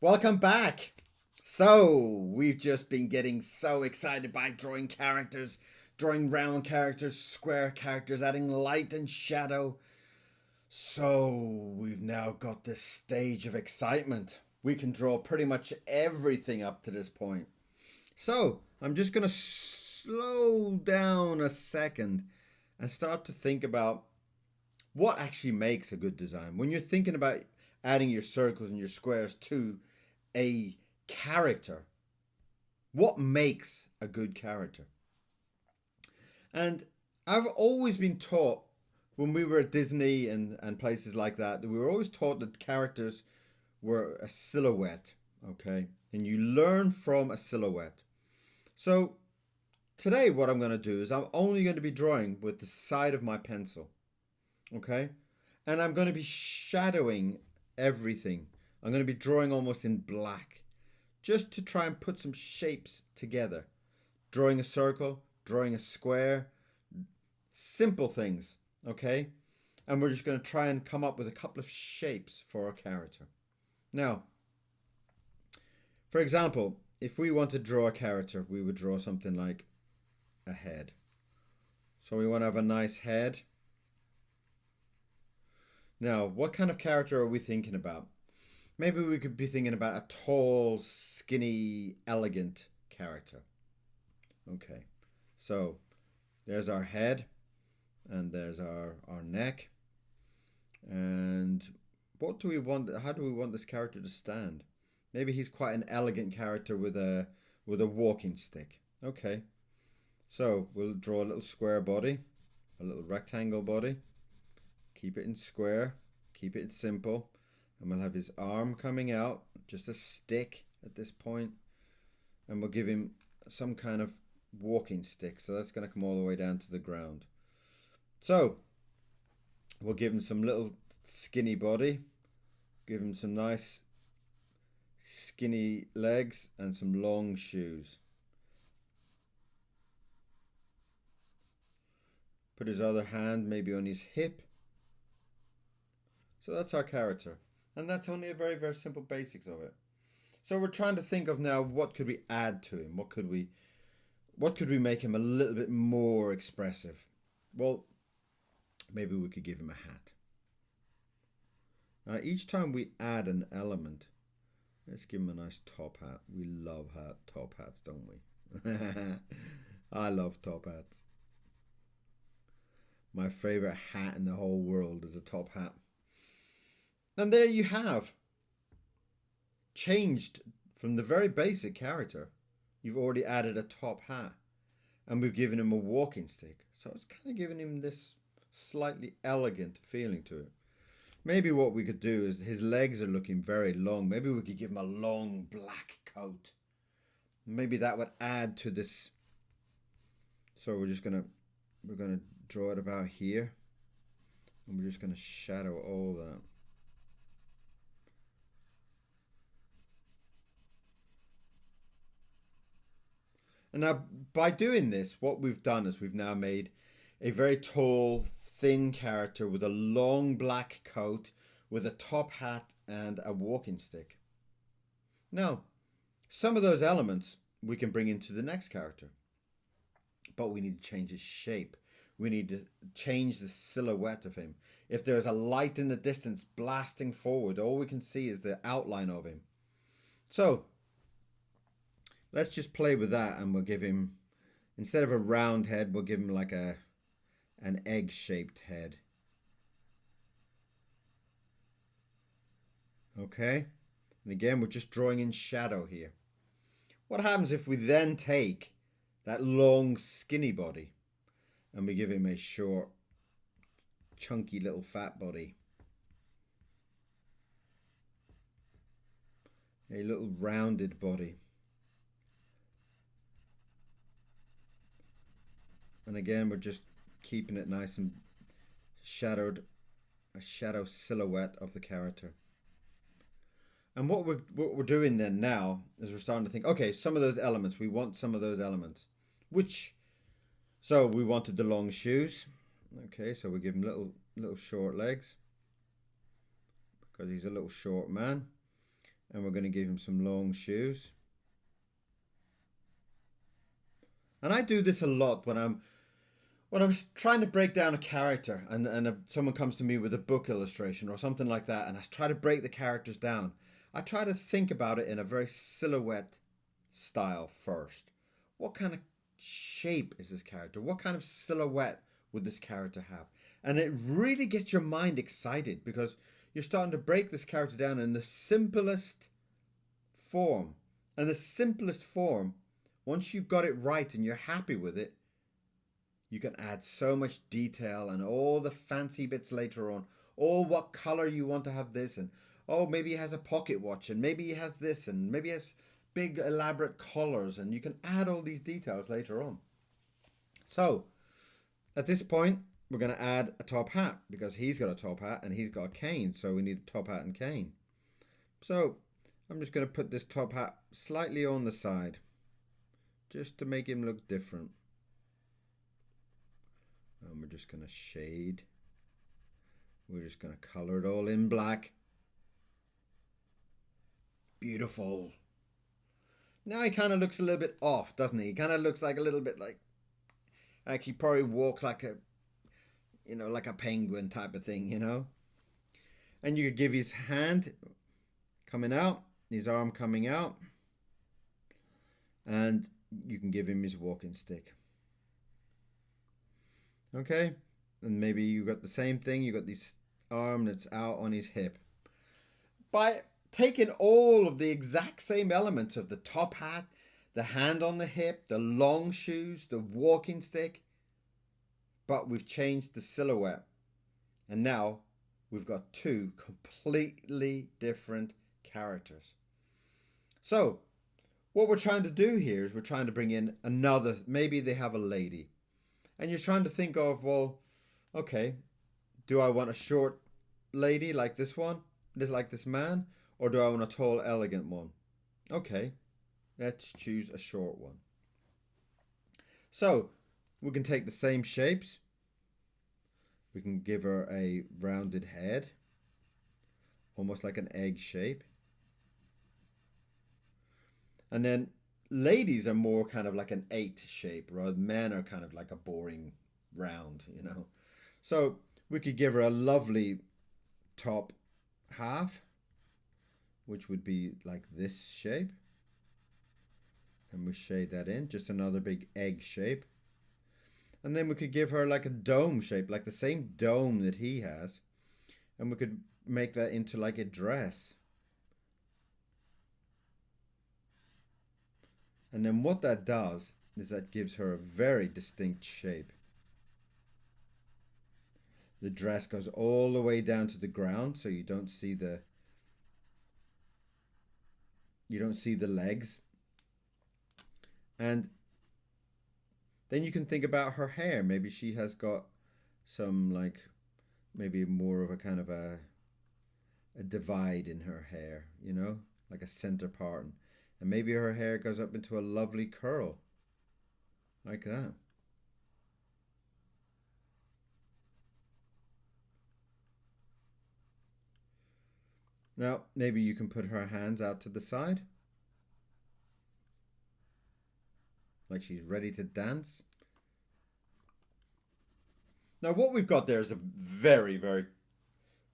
Welcome back. So, we've just been getting so excited by drawing characters, drawing round characters, square characters, adding light and shadow. So, we've now got this stage of excitement. We can draw pretty much everything up to this point. So, I'm just going to slow down a second and start to think about what actually makes a good design. When you're thinking about adding your circles and your squares to a character, what makes a good character? And I've always been taught when we were at Disney and places like that we were always taught that characters were a silhouette, okay? And you learn from a silhouette. So today what I'm going to do is I'm only going to be drawing with the side of my pencil, okay? And I'm going to be shadowing everything. I'm going to be drawing almost in black just to try and put some shapes together. Drawing a circle, drawing a square, simple things, okay? And we're just going to try and come up with a couple of shapes for our character. Now, for example, if we want to draw a character, we would draw something like a head. So we want to have a nice head. Now, what kind of character are we thinking about? Maybe we could be thinking about a tall, skinny, elegant character. Okay, so there's our head and there's our neck. And what do we want? How do we want this character to stand? Maybe he's quite an elegant character with a walking stick. Okay, so we'll draw a little square body, a little rectangle body. Keep it in square, keep it simple. And we'll have his arm coming out, just a stick at this point. And we'll give him some kind of walking stick. So that's going to come all the way down to the ground. So we'll give him some little skinny body. Give him some nice skinny legs and some long shoes. Put his other hand maybe on his hip. So that's our character. And that's only a very, very simple basics of it. So we're trying to think of now, what could we add to him? What could we make him a little bit more expressive? Well, maybe we could give him a hat. Now, each time we add an element, let's give him a nice top hat. We love top hats, don't we? I love top hats. My favorite hat in the whole world is a top hat. And there you have. Changed from the very basic character. You've already added a top hat. And we've given him a walking stick. So it's kind of giving him this slightly elegant feeling to it. Maybe what we could do is his legs are looking very long. Maybe we could give him a long black coat. Maybe that would add to this. So we're gonna draw it about here. And we're just gonna shadow all that. And now, by doing this, what we've done is we've now made a very tall, thin character with a long black coat, with a top hat and a walking stick. Now, some of those elements we can bring into the next character. But we need to change his shape. We need to change the silhouette of him. If there's a light in the distance blasting forward, all we can see is the outline of him. So, let's just play with that, and we'll give him, instead of a round head, we'll give him like an egg-shaped head. Okay? And again, we're just drawing in shadow here. What happens if we then take that long, skinny body and we give him a short, chunky little fat body? A little rounded body. And again, we're just keeping it nice and shadowed, a shadow silhouette of the character. And what we're doing then now is we're starting to think, okay, some of those elements, we want some of those elements. So we wanted the long shoes. Okay, so we give him little short legs because he's a little short man. And we're going to give him some long shoes. And I do this a lot when I'm trying to break down a character, and someone comes to me with a book illustration or something like that, and I try to break the characters down. I try to think about it in a very silhouette style first. What kind of shape is this character? What kind of silhouette would this character have? And it really gets your mind excited because you're starting to break this character down in the simplest form. And the simplest form, once you've got it right and you're happy with it, you can add so much detail and all the fancy bits later on. Or what color you want to have this, and oh, maybe he has a pocket watch, and maybe he has this, and maybe he has big elaborate collars, and you can add all these details later on. So at this point, we're going to add a top hat because he's got a top hat and he's got a cane, so we need a top hat and cane. So I'm just going to put this top hat slightly on the side just to make him look different. And we're just going to shade. We're just going to color it all in black. Beautiful. Now he kind of looks a little bit off, doesn't he? He kind of looks like a little bit like he probably walks like a, like a penguin type of thing, And you could give his hand coming out, his arm coming out, and you can give him his walking stick. Okay, and maybe you got the same thing. You got this arm that's out on his hip. By taking all of the exact same elements of the top hat, the hand on the hip, the long shoes, the walking stick, but we've changed the silhouette. And now we've got two completely different characters. So what we're trying to do here is we're trying to bring in another, maybe they have a lady. And you're trying to think of, well, okay, do I want a short lady like this one, like this man, or do I want a tall, elegant one? Okay, let's choose a short one. So we can take the same shapes. We can give her a rounded head, almost like an egg shape. And then ladies are more kind of like an 8 shape, rather men are kind of like a boring round, So we could give her a lovely top half, which would be like this shape. And we shade that in, just another big egg shape. And then we could give her like a dome shape, like the same dome that he has. And we could make that into like a dress. And then what that does is that gives her a very distinct shape. The dress goes all the way down to the ground, so you don't see the legs. And then you can think about her hair. Maybe she has got some maybe more of a kind of a divide in her hair, like a center part. And maybe her hair goes up into a lovely curl, like that. Now, maybe you can put her hands out to the side, like she's ready to dance. Now, what we've got there is a very, very,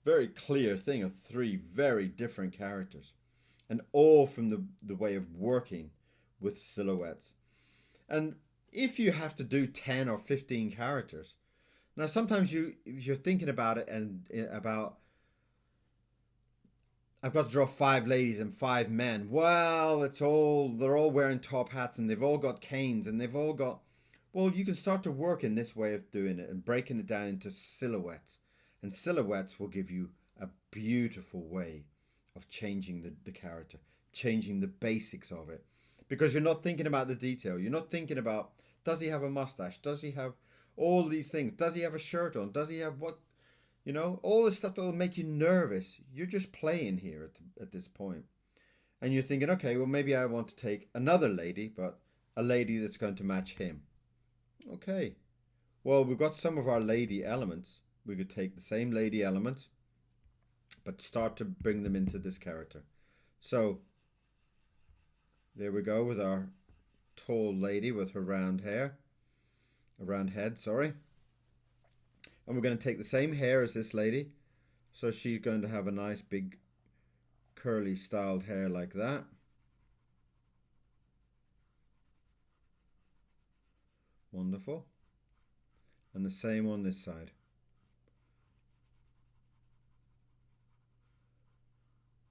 very clear thing of 3 very different characters. And all from the way of working with silhouettes. And if you have to do 10 or 15 characters, now sometimes you're thinking about it and about, I've got to draw 5 ladies and 5 men. Well, they're all wearing top hats and they've all got canes and they've all got, well, you can start to work in this way of doing it and breaking it down into silhouettes. And silhouettes will give you a beautiful way of changing the character, changing the basics of it. Because you're not thinking about the detail. You're not thinking about, does he have a mustache? Does he have all these things? Does he have a shirt on? Does he have what? All this stuff that will make you nervous. You're just playing here at this point. And you're thinking, okay, well, maybe I want to take another lady, but a lady that's going to match him. Okay. Well, we've got some of our lady elements. We could take the same lady elements, but start to bring them into this character. So there we go with our tall lady with her round hair, a round head, sorry. And we're going to take the same hair as this lady. So she's going to have a nice big curly styled hair like that. Wonderful. And the same on this side.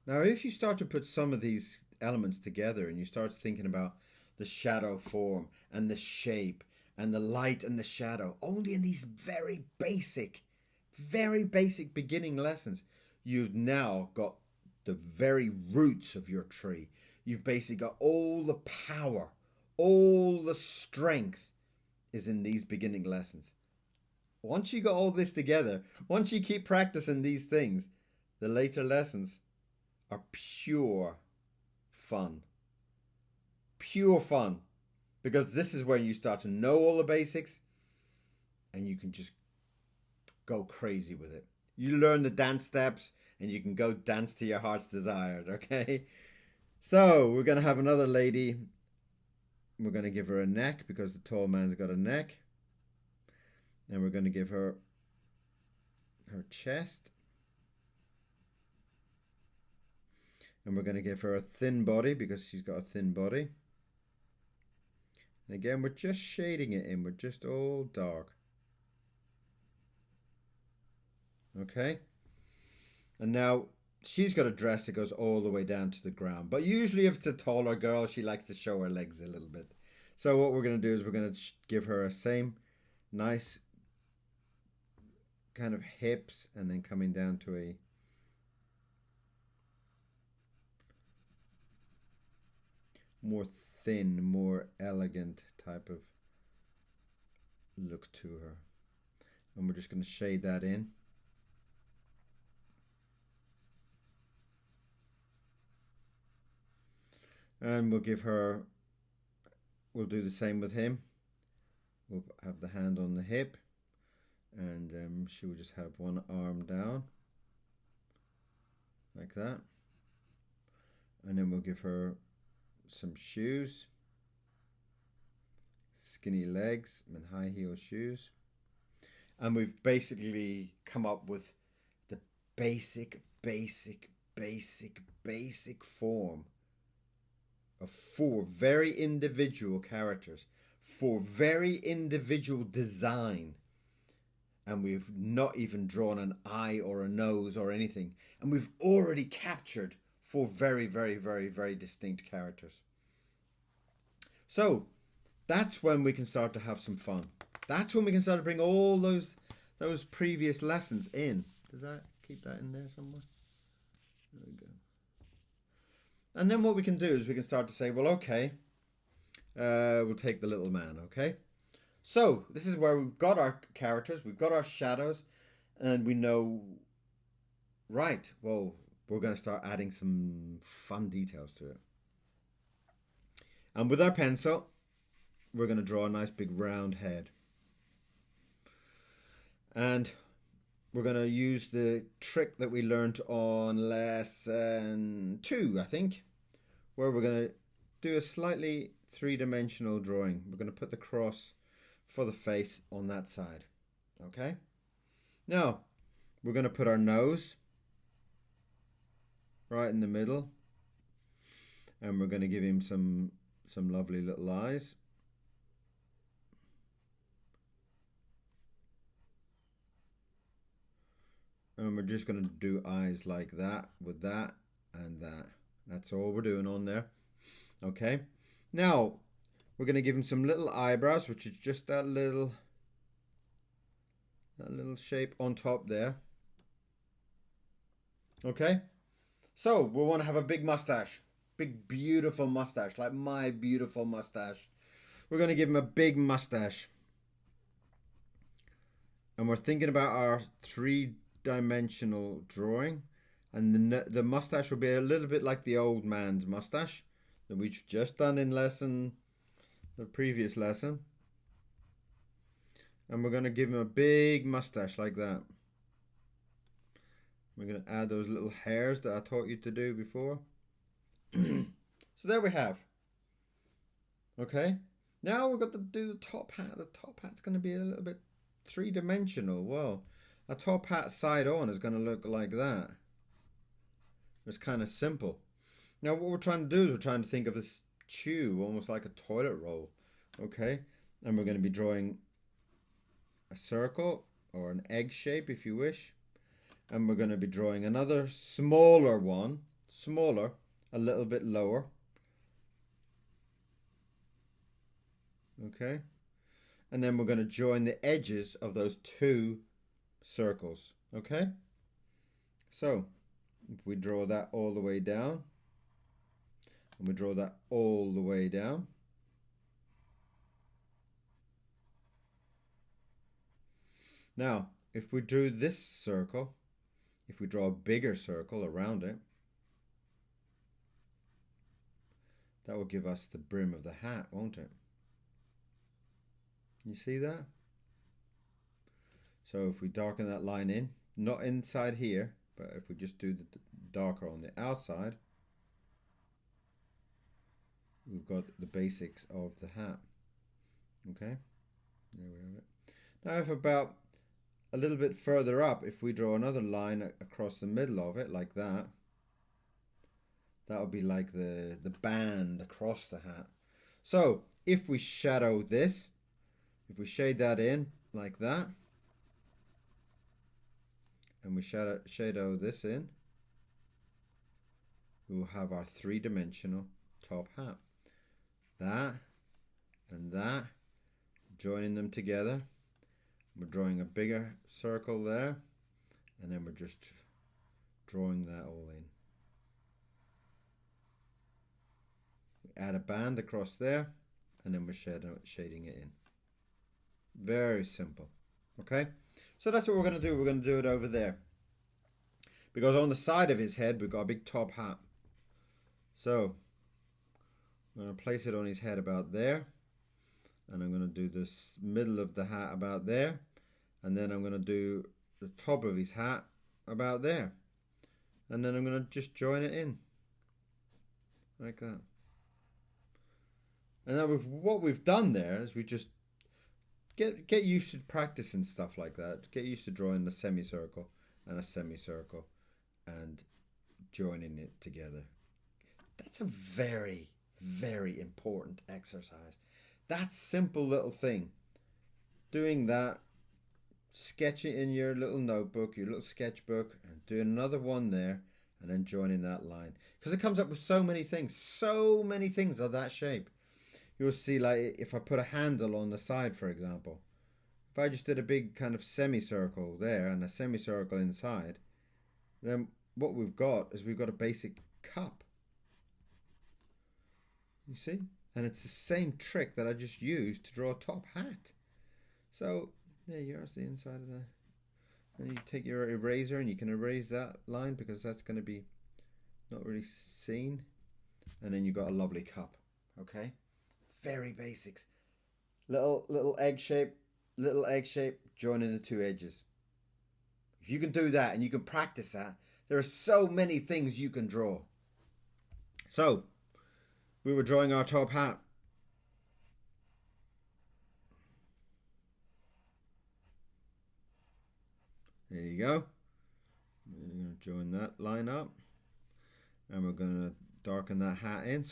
Now, if you start to put some of these elements together and you start thinking about the shadow form and the shape and the light and the shadow, only in these very basic beginning lessons, you've now got the very roots of your tree. You've basically got all the power, all the strength is in these beginning lessons. Once you got all this together, once you keep practicing these things, the later lessons are pure fun. Pure fun. Because this is when you start to know all the basics and you can just go crazy with it. You learn the dance steps and you can go dance to your heart's desire, okay? So we're going to have another lady. We're going to give her a neck because the tall man's got a neck. And we're going to give her her chest. And we're going to give her a thin body because she's got a thin body. And again, we're just shading it in. We're just all dark. Okay. And now she's got a dress that goes all the way down to the ground. But usually if it's a taller girl, she likes to show her legs a little bit. So what we're going to do is we're going to give her a same nice kind of hips and then coming down to a more thin, more elegant type of look to her. And we're just going to shade that in. And we'll give her, we'll do the same with him. We'll have the hand on the hip and she will just have one arm down like that. And then we'll give her some shoes, skinny legs and high heel shoes. And we've basically come up with the basic form of 4 very individual characters, 4 very individual design. And we've not even drawn an eye or a nose or anything. And we've already captured 4 very distinct characters. So that's when we can start to have some fun. That's when we can start to bring all those previous lessons in. Does that keep that in there somewhere? There we go. And then what we can do is we can start to say, well, okay, we'll take the little man, okay? So this is where we've got our characters, we've got our shadows, and we know, right, well, we're going to start adding some fun details to it. And with our pencil, we're going to draw a nice big round head. And we're going to use the trick that we learned on lesson 2, I think, where we're going to do a slightly 3-dimensional drawing. We're going to put the cross for the face on that side. Okay? Now, we're going to put our nose right in the middle. And we're going to give him some lovely little eyes. And we're just going to do eyes like that with that and that. That's all we're doing on there. Okay. Now, we're going to give him some little eyebrows, which is just that little shape on top there. Okay. So, we want to have a big mustache. Big, beautiful mustache, like my beautiful mustache. We're going to give him a big mustache. And we're thinking about our 3-dimensional drawing. And the mustache will be a little bit like the old man's mustache that we've just done in the previous lesson. And we're going to give him a big mustache like that. We're going to add those little hairs that I taught you to do before. So there we have. Okay. Now we've got to do the top hat. The top hat's going to be a little bit three-dimensional. Well, a top hat side on is going to look like that. It's kind of simple. Now what we're trying to do is we're trying to think of this tube almost like a toilet roll. Okay. And we're going to be drawing a circle or an egg shape if you wish. And we're going to be drawing another smaller one. Smaller. A little bit lower. Okay. And then we're going to join the edges of those two circles. Okay. So if we draw that all the way down, and we draw that all the way down, now if we drew this circle, if we draw a bigger circle around it, that will give us the brim of the hat, won't it? You see that? So if we darken that line in, not inside here, but if we just do the darker on the outside, we've got the basics of the hat. Okay, there we have it. Now if about a little bit further up, if we draw another line across the middle of it like that, that would be like the band across the hat. So if we shadow this, if we shade that in like that, and we shadow this in, we will have our three-dimensional top hat. That and that, joining them together. We're drawing a bigger circle there, and then we're just drawing that all in. We add a band across there, and then we're shading it in. Very simple. Okay, so that's what we're going to do. We're going to do it over there, because on the side of his head we've got a big top hat. So I'm going to place it on his head about there, and I'm going to do this middle of the hat about there, and then I'm going to do the top of his hat about there, and then I'm going to just join it in like that. And now what we've done there is we just get used to practicing stuff like that. Get used to drawing a semicircle and a semicircle and joining it together. That's a very, very important exercise. That simple little thing. Doing that, sketch it in your little notebook, your little sketchbook, and doing another one there, and then joining that line. Because it comes up with so many things of that shape. You'll see, like, if I put a handle on the side, for example, if I just did a big kind of semicircle there and a semicircle inside, then what we've got is we've got a basic cup. You see? And it's the same trick that I just used to draw a top hat. So there you are, the inside of that. And you take your eraser and you can erase that line because that's going to be not really seen. And then you've got a lovely cup. Okay? Very basics. Little egg shape, joining the two edges. If you can do that and you can practice that, there are so many things you can draw. So we were drawing our top hat. There you go. We're going to join that line up, and we're going to darken that hat in.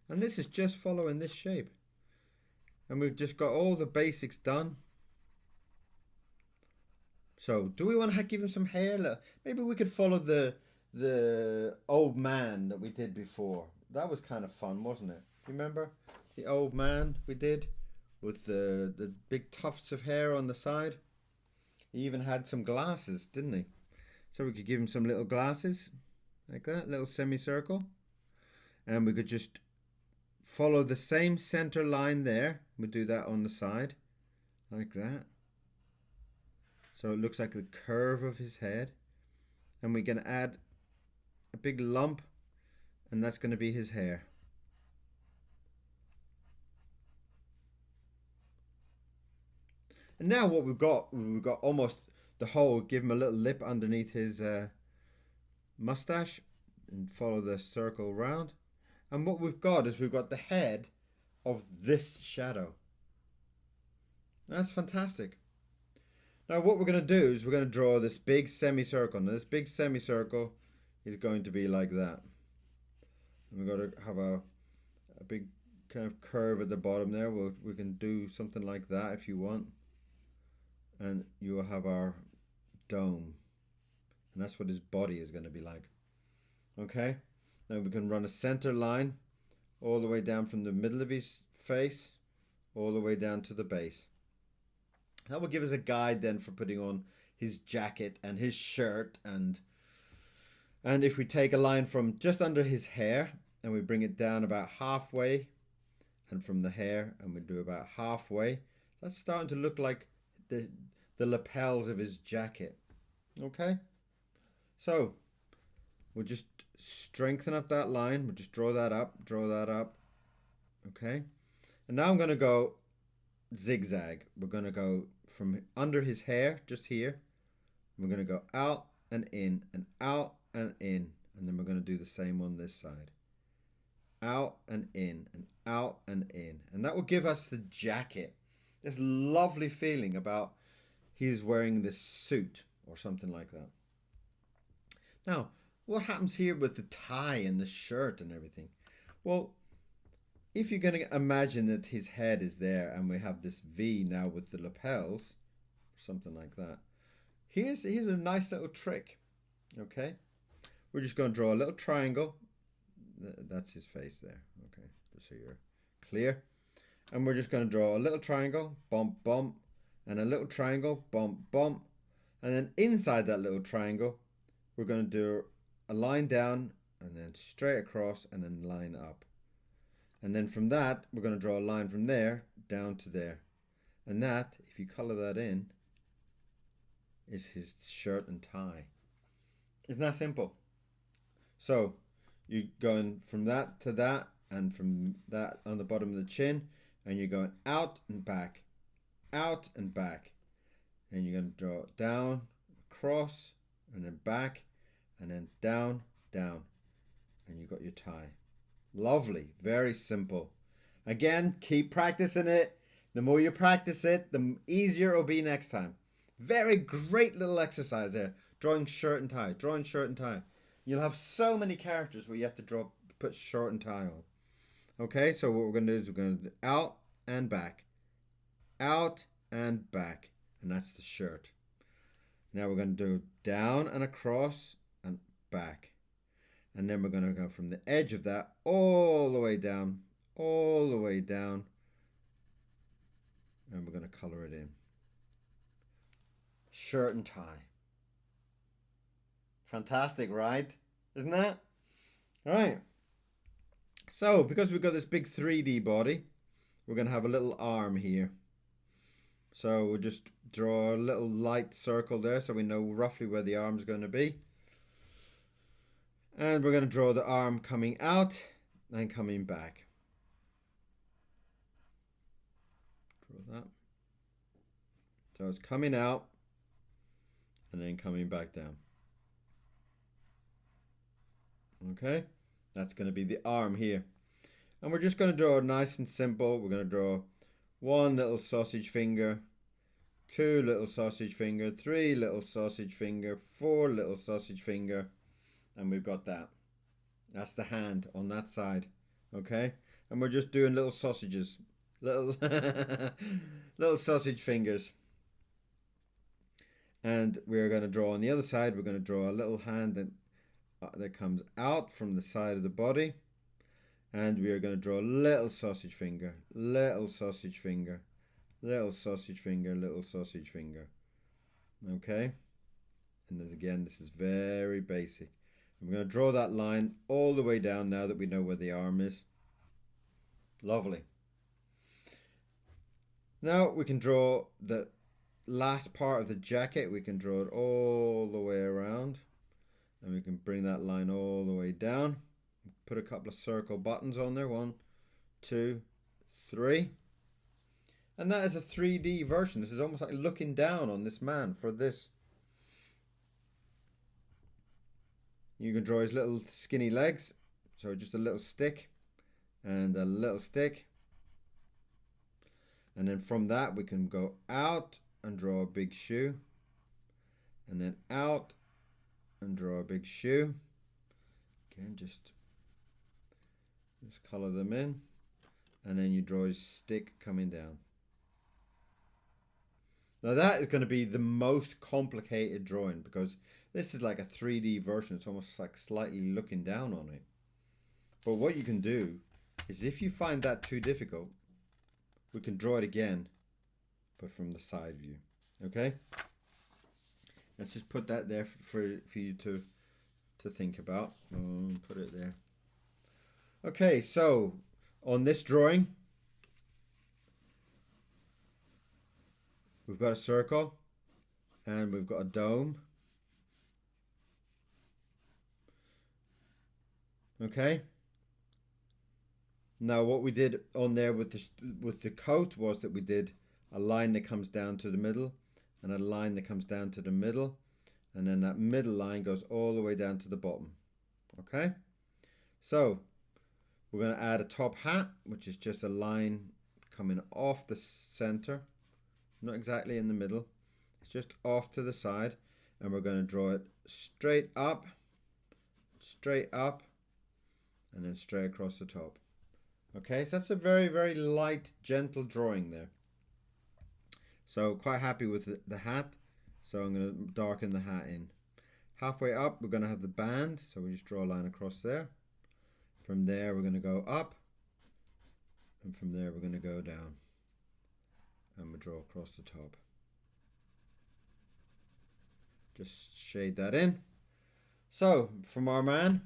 And this is just following this shape, and we've just got all the basics done. So do we want to give him some hair? Maybe we could follow the old man that we did before. That was kind of fun, wasn't it? Remember the old man we did with the big tufts of hair on the side? He even had some glasses, didn't he? So we could give him some little glasses like that, little semicircle, and we could just follow the same center line there. We'll do that on the side like that, so it looks like the curve of his head, and we're going to add a big lump, and that's going to be his hair. And now what we've got almost the whole, give him a little lip underneath his mustache. and follow the circle around. And what we've got is we've got the head of this shadow. That's fantastic. Now what we're going to do is we're going to draw this big semicircle. Now this big semicircle is going to be like that. And we've got to have a big kind of curve at the bottom there. We can do something like that if you want. And you will have our dome. And that's what his body is going to be like. Okay? Now we can run a center line all the way down from the middle of his face all the way down to the base. That will give us a guide then for putting on his jacket and his shirt. And if we take a line from just under his hair and we bring it down about halfway, and from the hair and we do about halfway, that's starting to look like the lapels of his jacket. Okay? So we'll just strengthen up that line. We'll just draw that up. Okay? And now I'm going to go zigzag. We're going to go from under his hair, just here. We're going to go out and in and out and in. And then we're going to do the same on this side. Out and in and out and in. And that will give us the jacket. This lovely feeling about he's wearing this suit or something like that. Now, what happens here with the tie and the shirt and everything? Well, if you're going to imagine that his head is there and we have this V now with the lapels, something like that. Here's a nice little trick. Okay? We're just going to draw a little triangle. That's his face there. Okay, just so you're clear. And we're just going to draw a little triangle, bump, bump, and a little triangle, bump, bump. And then inside that little triangle, we're going to do a line down and then straight across and then line up. And then from that, we're going to draw a line from there down to there. And that, if you color that in, is his shirt and tie. Isn't that simple? So you're going from that to that, and from that on the bottom of the chin, and you're going out and back, out and back. And you're going to draw down, across, and then back, and then down, down. And you've got your tie. Lovely, very simple. Again, keep practicing it. The more you practice it, the easier it'll be next time. Very great little exercise there. Drawing shirt and tie, drawing shirt and tie. You'll have so many characters where you have to put shirt and tie on. Okay, so what we're going to do is we're going to do out and back. Out and back. And that's the shirt. Now we're going to do down and across and back. And then we're going to go from the edge of that all the way down. All the way down. And we're going to color it in. Shirt and tie. Fantastic, right? Isn't that? All right. So, because we've got this big 3D body, we're going to have a little arm here. So we'll just draw a little light circle there so we know roughly where the arm's going to be. And we're going to draw the arm coming out and coming back. Draw that. So it's coming out and then coming back down. Okay, that's going to be the arm here. And we're just going to draw nice and simple. We're going to draw one little sausage finger, two little sausage finger, three little sausage finger, four little sausage finger, and we've got that. That's the hand on that side. Okay, and we're just doing little sausages, little little sausage fingers. And we're going to draw on the other side. We're going to draw a little hand that comes out from the side of the body, and we are going to draw a little sausage finger, little sausage finger, little sausage finger, little sausage finger. Okay, and again, this is very basic. I'm going to draw that line all the way down now that we know where the arm is. Lovely. Now we can draw the last part of the jacket. We can draw it all the way around. And we can bring that line all the way down. Put a couple of circle buttons on there. 1, 2, 3. And that is a 3D version. This is almost like looking down on this man for this. You can draw his little skinny legs. So just a little stick and a little stick. And then from that we can go out and draw a big shoe. And then out and draw a big shoe. Again, just color them in. And then you draw his stick coming down. Now that is going to be the most complicated drawing because this is like a 3D version. It's almost like slightly looking down on it. But what you can do is if you find that too difficult, we can draw it again, but from the side view. Okay? Let's just put that there for you to think about. Put it there. Okay, so on this drawing, we've got a circle and we've got a dome. Okay. Now what we did on there with the coat was that we did a line that comes down to the middle and a line that comes down to the middle, and then that middle line goes all the way down to the bottom. Okay? So we're going to add a top hat, which is just a line coming off the center, not exactly in the middle. It's just off to the side, and we're going to draw it straight up, and then straight across the top. Okay, so that's a very, very light, gentle drawing there. So quite happy with the hat. So I'm going to darken the hat in. Halfway up, we're going to have the band. So we just draw a line across there. From there, we're going to go up. And from there, we're going to go down. And we draw across the top. Just shade that in. So, from our man,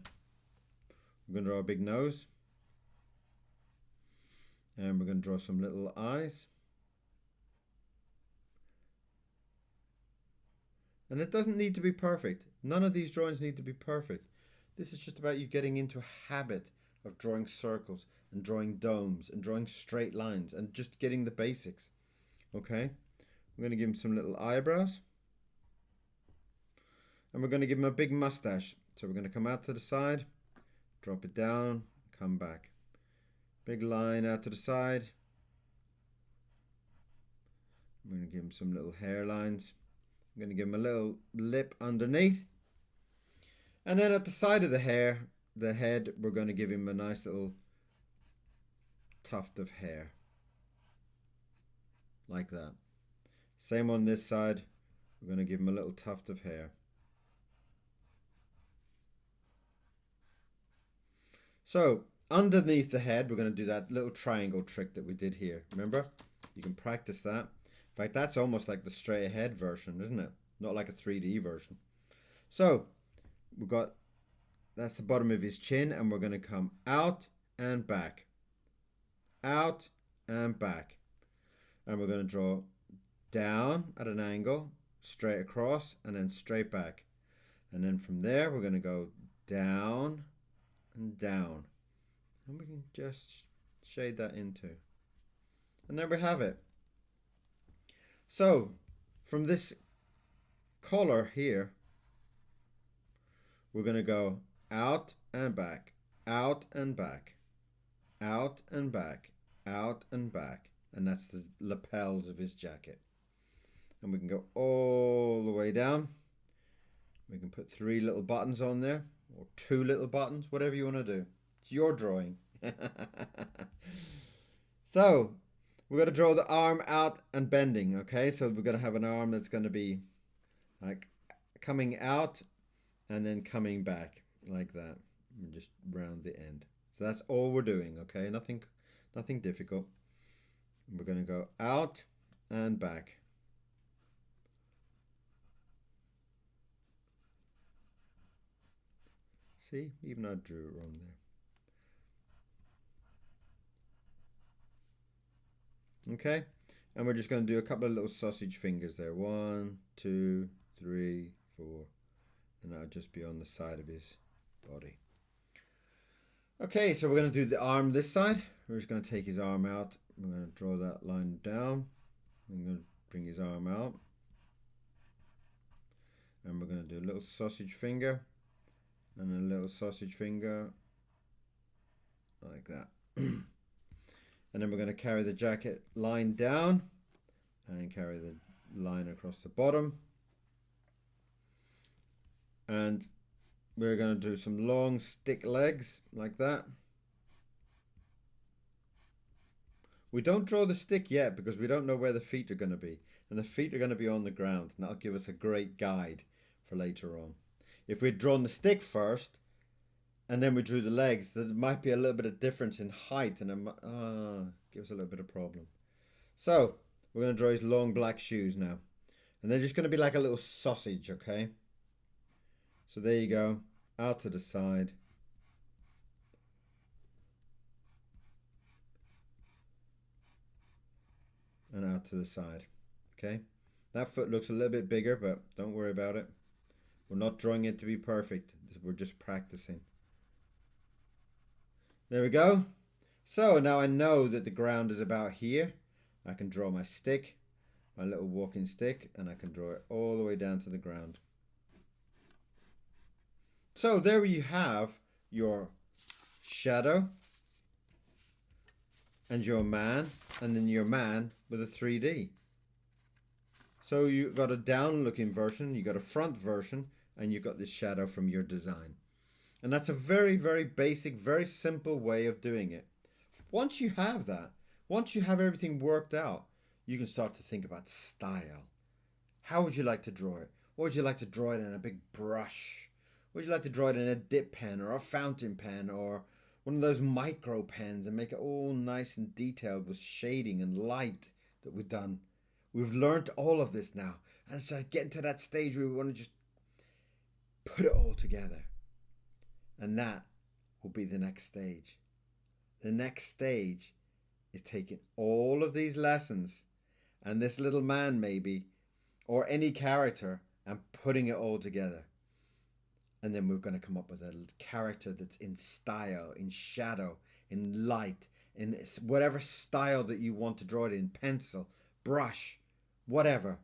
we're going to draw a big nose. And we're going to draw some little eyes. And it doesn't need to be perfect. None of these drawings need to be perfect. This is just about you getting into a habit of drawing circles and drawing domes and drawing straight lines and just getting the basics. Okay? We're going to give him some little eyebrows. And we're going to give him a big mustache. So we're going to come out to the side, drop it down, come back. Big line out to the side. I'm going to give him some little hairlines. I'm going to give him a little lip underneath. And then at the side of the head, we're going to give him a nice little tuft of hair. Like that. Same on this side. We're going to give him a little tuft of hair. So, underneath the head, we're going to do that little triangle trick that we did here. Remember? You can practice that. In fact, that's almost like the straight ahead version, isn't it? Not like a 3D version. So, we've got, that's the bottom of his chin, and we're going to come out and back. Out and back. And we're going to draw down at an angle, straight across, and then straight back. And then from there, we're going to go down and down. And we can just shade that in too. And there we have it. So, from this color here, we're going to go out and back, out and back, out and back, out and back. And that's the lapels of his jacket. And we can go all the way down. We can put 3 little buttons on there, or 2 little buttons, whatever you want to do. It's your drawing. So, we're going to draw the arm out and bending, okay? So we're going to have an arm that's going to be like coming out and then coming back like that. And just round the end. So that's all we're doing, okay? Nothing difficult. We're going to go out and back. See, even I drew it wrong there. Okay, and we're just going to do a couple of little sausage fingers there. 1, 2, 3, 4, and that'll just be on the side of his body. Okay, so we're going to do the arm this side. We're just going to take his arm out. We're going to draw that line down. I'm going to bring his arm out. And we're going to do a little sausage finger. And a little sausage finger. Like that. And then we're going to carry the jacket line down and carry the line across the bottom. And we're going to do some long stick legs like that. We don't draw the stick yet because we don't know where the feet are going to be. And the feet are going to be on the ground. And that'll give us a great guide for later on. If we'd drawn the stick first and then we drew the legs, there might be a little bit of difference in height and gives a little bit of problem. So we're going to draw his long black shoes now. And they're just going to be like a little sausage, okay? So there you go, out to the side. And out to the side, okay? That foot looks a little bit bigger, but don't worry about it. We're not drawing it to be perfect. We're just practicing. There we go. So now I know that the ground is about here. I can draw my stick, my little walking stick, and I can draw it all the way down to the ground. So there you have your shadow and your man, and then your man with a 3D. So you got a down looking version, you got a front version, and you got this shadow from your design. And that's a very, very basic, very simple way of doing it. Once you have that, once you have everything worked out, you can start to think about style. How would you like to draw it? Or would you like to draw it in a big brush? Would you like to draw it in a dip pen or a fountain pen or one of those micro pens and make it all nice and detailed with shading and light that we've done? We've learned all of this now. And it's like getting to that stage where we want to just put it all together. And that will be the next stage. The next stage is taking all of these lessons and this little man maybe, or any character, and putting it all together. And then we're going to come up with a character that's in style, in shadow, in light, in whatever style that you want to draw it in, pencil, brush, whatever.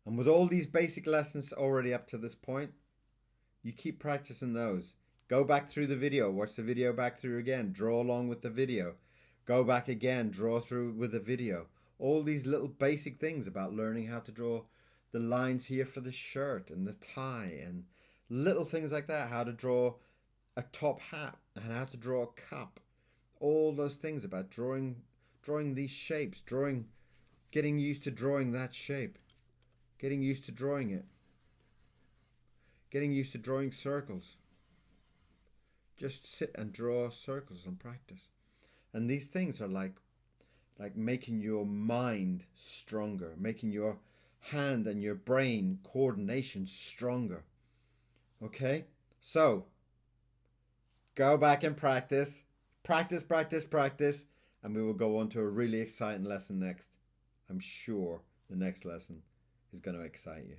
And with all these basic lessons already up to this point, you keep practicing those. Go back through the video, watch the video back through again, draw along with the video. Go back again, draw through with the video. All these little basic things about learning how to draw the lines here for the shirt and the tie and little things like that. How to draw a top hat and how to draw a cup. All those things about drawing these shapes, getting used to drawing that shape. Getting used to drawing it. Getting used to drawing circles. Just sit and draw circles and practice. And these things are like making your mind stronger, making your hand and your brain coordination stronger. Okay? So, go back and practice. Practice, practice, practice. And we will go on to a really exciting lesson next. I'm sure the next lesson is going to excite you.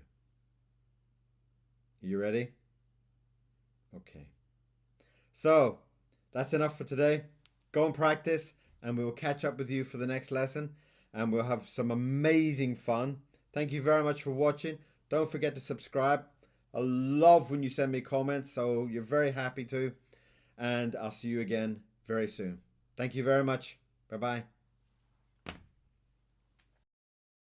You ready? Okay. So, that's enough for today. Go and practice, and we will catch up with you for the next lesson, and we'll have some amazing fun. Thank you very much for watching. Don't forget to subscribe. I love when you send me comments, so you're very happy to. And I'll see you again very soon. Thank you very much. Bye-bye.